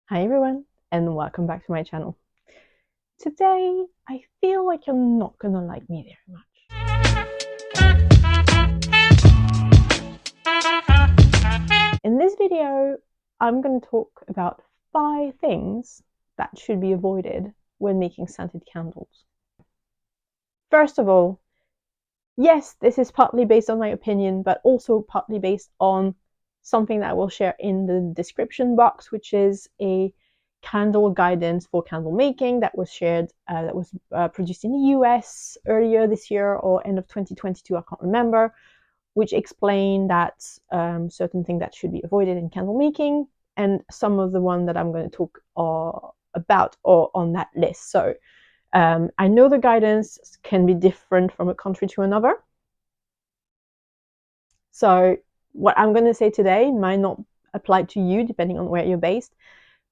Hi everyone, and welcome back to my channel. Today, I feel like you're not gonna like me very much. In this video, I'm gonna talk about 5 things that should be avoided when making scented candles. First of all, yes, this is partly based on my opinion, but also partly based on something that I will share in the description box, which is a candle guidance for candle making that was shared, that was produced in the US earlier this year or end of 2022, I can't remember, which explained that certain things that should be avoided in candle making, and some of the ones that I'm going to talk about are on that list. So I know the guidance can be different from a country to another. So what I'm going to say today might not apply to you depending on where you're based,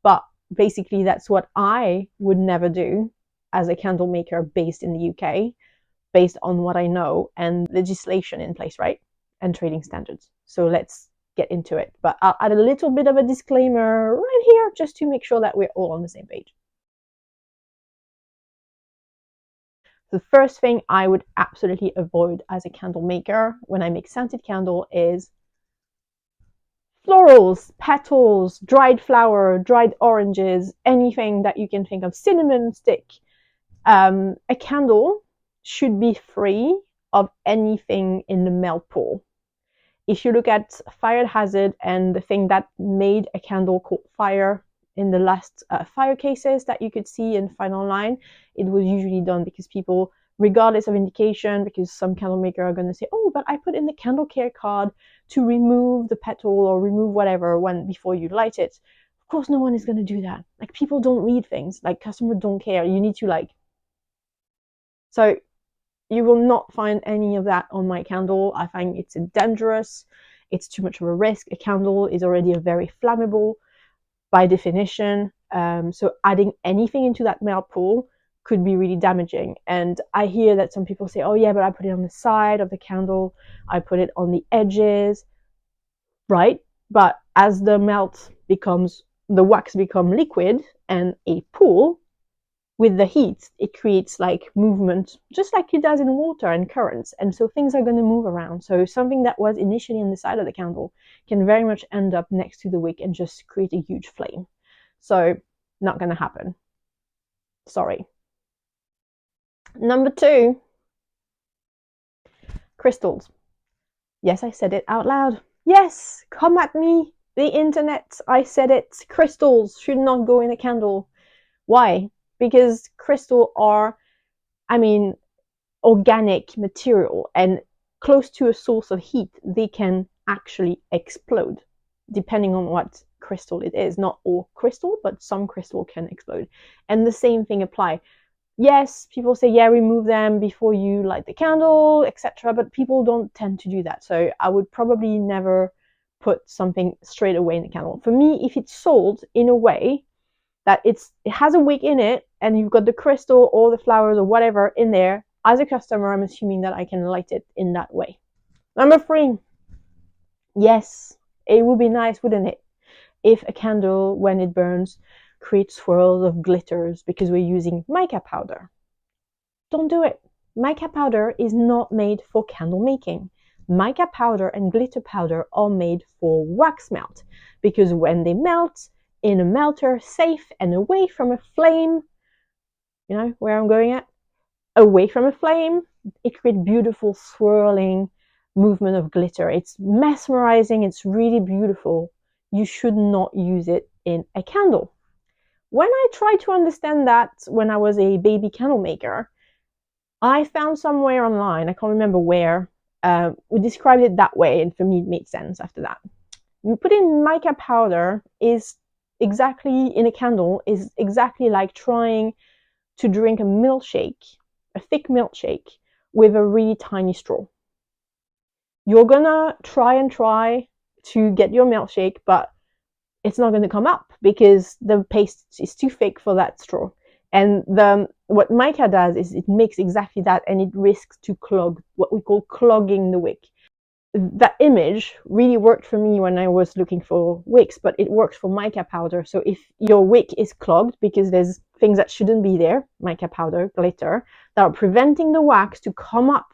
but basically that's what I would never do as a candle maker based in the UK, based on what I know and legislation in place, right? And trading standards. So let's get into it. But I'll add a little bit of a disclaimer right here just to make sure that we're all on the same page. The first thing I would absolutely avoid as a candle maker when I make scented candle is florals, petals, dried flower, dried oranges, anything that you can think of, cinnamon stick. A candle should be free of anything in the melt pool. If you look at fire hazard and the thing that made a candle caught fire in the last fire cases that you could see and find online, it was usually done because people, regardless of indication, because some candle makers are going to say, oh, but I put in the candle care card to remove the petal or remove whatever before you light it. Of course, no one is going to do that. Like, people don't read things. Like, customers don't care. You need to so you will not find any of that on my candle. I find it's dangerous. It's too much of a risk. A candle is already a very flammable by definition. So adding anything into that melt pool could be really damaging. And I hear that some people say, oh yeah, but I put it on the side of the candle. I put it on the edges, right? But as the wax become liquid and a pool, with the heat, it creates like movement, just like it does in water and currents. And so things are going to move around. So something that was initially on the side of the candle can very much end up next to the wick and just create a huge flame. So not going to happen. Sorry. Number 2, crystals. Yes, I said it out loud. Yes, come at me. The internet, I said it. Crystals should not go in a candle. Why? Because crystals are, organic material, and close to a source of heat, they can actually explode, depending on what crystal it is. Not all crystal, but some crystal can explode. And the same thing apply. Yes, people say, yeah, remove them before you light the candle, etc. But people don't tend to do that. So I would probably never put something straight away in the candle. For me, if it's sold in a way that it has a wick in it and you've got the crystal or the flowers or whatever in there, as a customer, I'm assuming that I can light it in that way. Number 3, yes, it would be nice, wouldn't it, if a candle, when it burns, creates swirls of glitters because we're using mica powder. Don't do it. Mica powder is not made for candle making. Mica powder and glitter powder are made for wax melt, because when they melt in a melter, safe and away from a flame, you know where I'm going at? Away from a flame, it creates beautiful swirling movement of glitter. It's mesmerizing. It's really beautiful. You should not use it in a candle. When I tried to understand that when I was a baby candle maker, I found somewhere online, I can't remember where, we described it that way, and for me it made sense after that. Putting mica powder is exactly in a candle is exactly like trying to drink a milkshake, a thick milkshake, with a really tiny straw. You're gonna try to get your milkshake, but it's not gonna come up because the paste is too thick for that straw. And what mica does is it makes exactly that, and it risks to clog, what we call clogging the wick. that image really worked for me when I was looking for wicks, but it works for mica powder. So if your wick is clogged because there's things that shouldn't be there, mica powder, glitter, that are preventing the wax to come up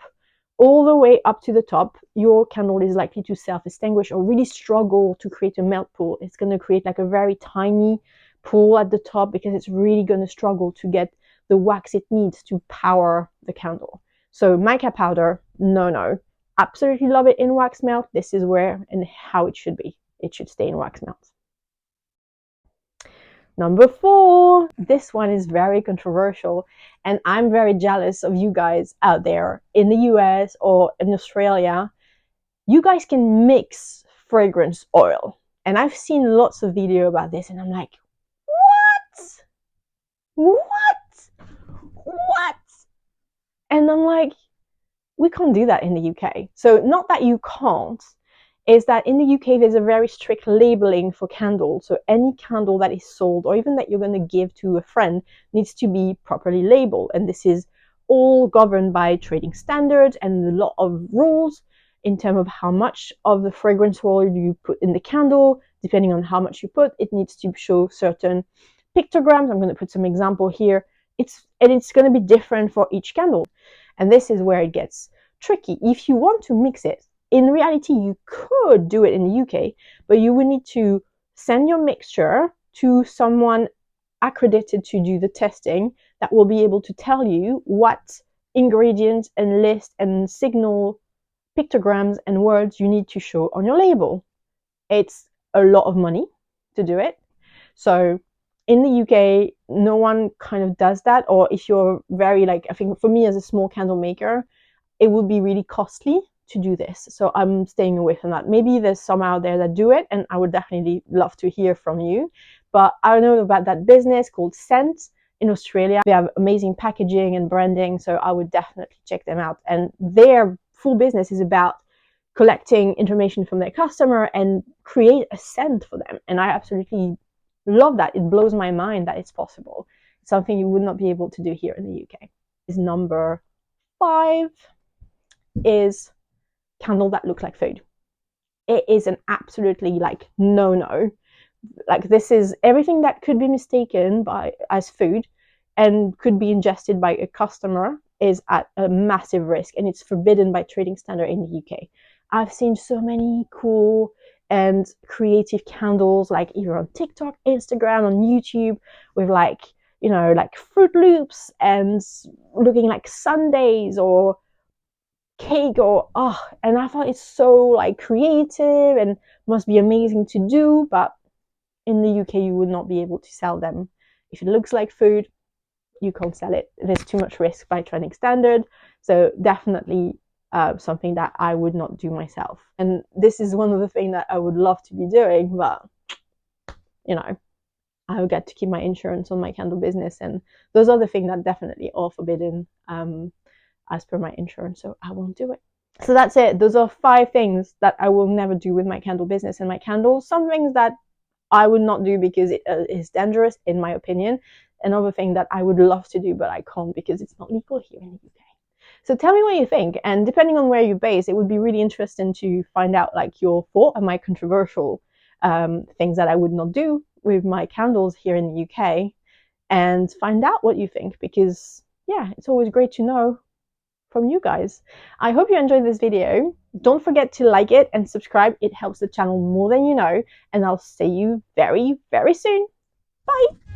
all the way up to the top, your candle is likely to self-extinguish or really struggle to create a melt pool. It's going to create like a very tiny pool at the top because it's really going to struggle to get the wax it needs to power the candle. So mica powder, no. Absolutely love it in wax melt. This is where and how it should be. It should stay in wax melt. Number 4, this one is very controversial, and I'm very jealous of you guys out there in the US or in Australia. You guys can mix fragrance oil, and I've seen lots of video about this, and I'm like, what? And I'm like, we can't do that in the UK. So not that you can't, is that in the UK there's a very strict labeling for candles. So any candle that is sold or even that you're going to give to a friend needs to be properly labeled. And this is all governed by trading standards and a lot of rules in terms of how much of the fragrance oil you put in the candle. Depending on how much you put, it needs to show certain pictograms. I'm going to put some example here. It's going to be different for each candle. And this is where it gets tricky. If you want to mix it, in reality, you could do it in the UK, but you would need to send your mixture to someone accredited to do the testing that will be able to tell you what ingredients and list and signal pictograms and words you need to show on your label. It's a lot of money to do it. So in the UK, no one kind of does that. Or if you're very like, I think for me as a small candle maker, it would be really costly to do this. So I'm staying away from that. Maybe there's some out there that do it, and I would definitely love to hear from you. But I know about that business called Scent in Australia. They have amazing packaging and branding, so I would definitely check them out. And their full business is about collecting information from their customer and create a scent for them. And I absolutely love that. It blows my mind that it's possible. It's something you would not be able to do here in the UK. Is number 5 is candle that look like food. It is an absolutely like no. Like this is everything that could be mistaken by as food and could be ingested by a customer is at a massive risk, and it's forbidden by trading standard in the UK. I've seen so many cool and creative candles like either on TikTok, Instagram, on YouTube with like, you know, like Fruit Loops and looking like sundaes or cake and I thought it's so like creative and must be amazing to do, but in the UK you would not be able to sell them. If it looks like food, you can't sell it. There's too much risk by trading standard. So definitely something that I would not do myself. And this is one of the things that I would love to be doing, but you know, I will get to keep my insurance on my candle business, and those are the things that definitely are forbidden as per my insurance, so I won't do it. So that's it. Those are 5 things that I will never do with my candle business and my candles. Some things that I would not do because it is dangerous, in my opinion. Another thing that I would love to do, but I can't because it's not legal here in the UK. So tell me what you think, and depending on where you're based, it would be really interesting to find out like your thought on my controversial things that I would not do with my candles here in the UK, and find out what you think, because yeah, it's always great to know from you guys. I hope you enjoyed this video. Don't forget to like it and subscribe. It helps the channel more than you know, and I'll see you very, very soon. Bye.